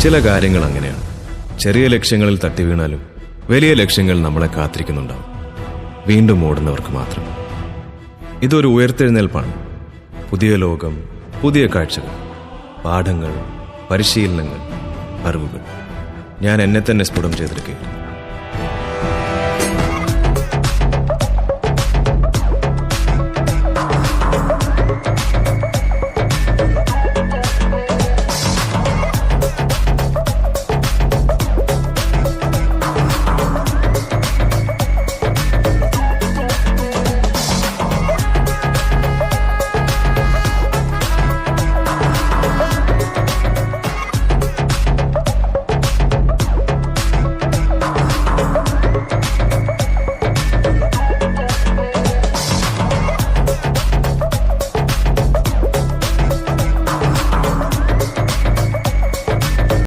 ചില കാര്യങ്ങൾ അങ്ങനെയാണ്. ചെറിയ ലക്ഷ്യങ്ങളിൽ തട്ടി വീണാലും വലിയ ലക്ഷ്യങ്ങൾ നമ്മളെ കാത്തിരിക്കുന്നുണ്ടാവും. വീണ്ടും ഓടുന്നവർക്ക് മാത്രം. ഇതൊരു ഉയർത്തെഴുന്നേൽപ്പാണ്. പുതിയ ലോകം, പുതിയ കാഴ്ചകൾ, പാഠങ്ങൾ, പരിശീലനങ്ങൾ, അറിവുകൾ. ഞാൻ എന്നെ തന്നെ സ്ഫുടം ചെയ്തെടുക്കുകയാണ്.